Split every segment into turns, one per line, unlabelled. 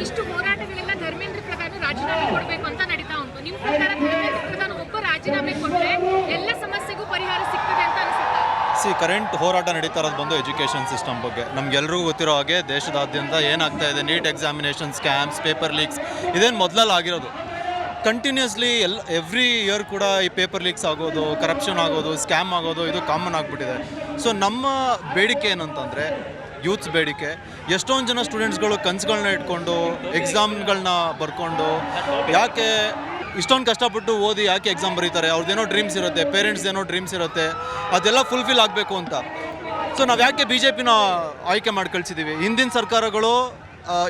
ಇಷ್ಟು ಹೋರಾಟಗಳೆಲ್ಲ ಧರ್ಮೇಂದ್ರ ಪ್ರಧಾನ್ ರಾಜೀನಾಮೆ ಕೊಡಬೇಕು ಅಂತ ನಡೀತಾ ಉಂಟು. ನಿಮ್ಮ ಪ್ರಕಾರ ಧರ್ಮೇಂದ್ರ ಪ್ರಧಾನ್ ಒಬ್ಬ ರಾಜೀನಾಮೆ ಕೊಟ್ಟರೆ ಎಲ್ಲ ಸಮಸ್ಯೆಗೂ ಪರಿಹಾರ ಸಿಗ್ತದೆ ಅಂತ ಅನಿಸುತ್ತೆ?
ಕರೆಂಟ್ ಹೋರಾಟ ನಡೀತಾ ಇರೋದು ಬಂದು ಎಜುಕೇಷನ್ ಸಿಸ್ಟಮ್ ಬಗ್ಗೆ. ನಮಗೆಲ್ಲರಿಗೂ ಗೊತ್ತಿರೋ ಹಾಗೆ ದೇಶದಾದ್ಯಂತ ಏನಾಗ್ತಾ ಇದೆ, NEET examination scams, paper leaks ಇದೇನು ಮೊದಲಲ್ಲಿ ಆಗಿರೋದು. ಕಂಟಿನ್ಯೂಸ್ಲಿ ಎವ್ರಿ ಇಯರ್ ಕೂಡ ಈ ಪೇಪರ್ ಲೀಕ್ಸ್ ಆಗೋದು, ಕರಪ್ಷನ್ ಆಗೋದು, ಸ್ಕ್ಯಾಮ್ ಆಗೋದು ಇದು ಕಾಮನ್ ಆಗಿಬಿಟ್ಟಿದೆ. ಸೊ ನಮ್ಮ ಬೇಡಿಕೆ ಏನಂತಂದರೆ ಯೂತ್ಸ್ ಬೇಡಿಕೆ, ಎಷ್ಟೊಂದು ಜನ ಸ್ಟೂಡೆಂಟ್ಸ್ಗಳು ಕನಸುಗಳನ್ನ ಇಟ್ಕೊಂಡು ಎಕ್ಸಾಮ್ಗಳನ್ನ ಬರ್ಕೊಂಡು ಯಾಕೆ ಇಷ್ಟೊಂದು ಕಷ್ಟಪಟ್ಟು ಓದಿ ಯಾಕೆ ಎಕ್ಸಾಮ್ ಬರೀತಾರೆ, ಅವ್ರದ್ದೇನೋ ಡ್ರೀಮ್ಸ್ ಇರುತ್ತೆ, ಪೇರೆಂಟ್ಸ್ದೇನೋ ಡ್ರೀಮ್ಸ್ ಇರುತ್ತೆ, ಅದೆಲ್ಲ ಫುಲ್ಫಿಲ್ ಆಗಬೇಕು ಅಂತ. ಸೊ ನಾವು ಯಾಕೆ BJPನ ಆಯ್ಕೆ ಮಾಡಿ ಕಳಿಸಿದ್ದೀವಿ. ಹಿಂದಿನ ಸರ್ಕಾರಗಳು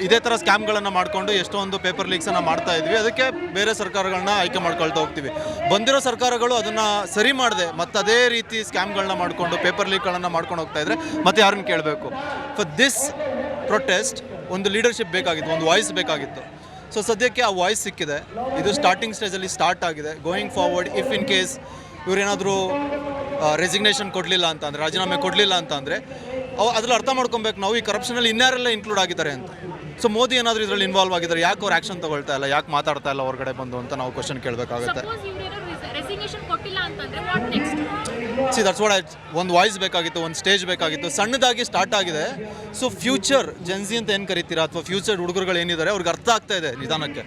ಇದೇ ಥರ ಸ್ಕ್ಯಾಮ್ಗಳನ್ನು ಮಾಡಿಕೊಂಡು ಎಷ್ಟೊಂದು ಪೇಪರ್ ಲೀಕ್ಸನ್ನು ಮಾಡ್ತಾ ಇದ್ವಿ, ಅದಕ್ಕೆ ಬೇರೆ ಸರ್ಕಾರಗಳನ್ನ ಆಯ್ಕೆ ಮಾಡ್ಕೊಳ್ತಾ ಹೋಗ್ತೀವಿ. ಬಂದಿರೋ ಸರ್ಕಾರಗಳು ಅದನ್ನು ಸರಿ ಮಾಡದೆ ಮತ್ತು ಅದೇ ರೀತಿ ಸ್ಕ್ಯಾಮ್ಗಳನ್ನ ಮಾಡಿಕೊಂಡು ಪೇಪರ್ ಲೀಕ್ಗಳನ್ನು ಮಾಡ್ಕೊಂಡು ಹೋಗ್ತಾ ಇದ್ದರೆ ಮತ್ತೆ ಯಾರನ್ನು ಕೇಳಬೇಕು. ಫಾರ್ ದಿಸ್ ಪ್ರೊಟೆಸ್ಟ್ ಒಂದು ಲೀಡರ್ಶಿಪ್ ಬೇಕಾಗಿತ್ತು, ಒಂದು ವಾಯ್ಸ್ ಬೇಕಾಗಿತ್ತು. ಸೊ ಸದ್ಯಕ್ಕೆ ಆ ವಾಯ್ಸ್ ಸಿಕ್ಕಿದೆ. ಇದು ಸ್ಟಾರ್ಟಿಂಗ್ ಸ್ಟೇಜಲ್ಲಿ ಸ್ಟಾರ್ಟ್ ಆಗಿದೆ. Going forward if in case ಇವರೇನಾದರೂ ರೆಸಿಗ್ನೇಷನ್ ಕೊಡಲಿಲ್ಲ ಅಂತಂದರೆ, ರಾಜೀನಾಮೆ ಕೊಡಲಿಲ್ಲ ಅಂತಂದರೆ ಅದ್ರಲ್ಲಿ ಅರ್ಥ ಮಾಡ್ಕೊಬೇಕು ನಾವು ಈ ಕರಪ್ಷನಲ್ಲಿ ಇನ್ಯಾರೆಲ್ಲ ಇನ್ಕ್ಲೂಡ್ ಆಗಿದ್ದಾರೆ ಅಂತ. ಸೊ ಮೋದಿ ಏನಾದರೂ ಇದರಲ್ಲಿ ಇನ್ವಾಲ್ವ್ ಆಗಿದ್ದಾರೆ, ಯಾಕೆ ಅವ್ರು ಆ್ಯಕ್ಷನ್ ತೊಗೊಳ್ತಾ ಇಲ್ಲ, ಯಾಕೆ ಮಾತಾಡ್ತಾ ಇಲ್ಲ ಹೊರಗಡೆ ಬಂದು ಅಂತ ನಾವು ಕ್ವಶನ್ ಕೇಳಬೇಕಾಗುತ್ತೆ. ದಟ್ಸ್ ವಾಟ್ ಒಂದು ವಾಯ್ಸ್ ಬೇಕಾಗಿತ್ತು, ಒಂದು ಸ್ಟೇಜ್ ಬೇಕಾಗಿತ್ತು. ಸಣ್ಣದಾಗಿ ಸ್ಟಾರ್ಟ್ ಆಗಿದೆ. ಸೊ ಫ್ಯೂಚರ್ ಜೆನ್ಸಿ ಅಂತ ಏನು ಕರಿತೀರಾ, ಅಥವಾ ಫ್ಯೂಚರ್ ಹುಡುಗರುಗಳು ಏನಿದ್ದಾರೆ ಅವ್ರಿಗೆ ಅರ್ಥ ಆಗ್ತಾ ಇದೆ ನಿಧಾನಕ್ಕೆ.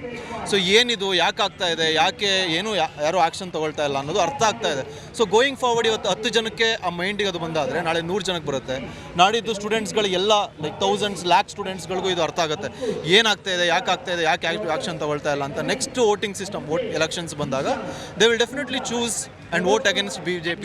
ಸೊ ಏನಿದು, ಯಾಕೆ ಆಗ್ತಾ ಇದೆ, ಯಾಕೆ ಏನು ಯಾರೂ ಆ್ಯಕ್ಷನ್ ತೊಗೊಳ್ತಾ ಇಲ್ಲ ಅನ್ನೋದು ಅರ್ಥ ಆಗ್ತಾ ಇದೆ. ಸೊ ಗೋಯಿಂಗ್ ಫಾರ್ವರ್ಡ್ ಇವತ್ತು 10 ಜನಕ್ಕೆ ಆ ಮೈಂಡಿಗೆ ಅದು ಬಂದಾದರೆ ನಾಳೆ 100 ಜನಕ್ಕೆ ಬರುತ್ತೆ. ನಾಡಿದ್ದು ಸ್ಟೂಡೆಂಟ್ಸ್ಗಳು ಎಲ್ಲ ಲೈಕ್ ಥೌಸಂಡ್ಸ್ ಲ್ಯಾಕ್ ಸ್ಟೂಡೆಂಟ್ಸ್ಗಳಿಗೂ ಇದು ಅರ್ಥ ಆಗುತ್ತೆ, ಏನಾಗ್ತಾ ಇದೆ, ಯಾಕೆ ಆ್ಯಕ್ಷನ್ ತೊಗೊಳ್ತಾ ಇಲ್ಲ ಅಂತ. ನೆಕ್ಸ್ಟ್ ವೋಟಿಂಗ್ ಸಿಸ್ಟಮ್, ಎಲೆಕ್ಷನ್ಸ್ ಬಂದಾಗ they will definitely choose and vote against BJP.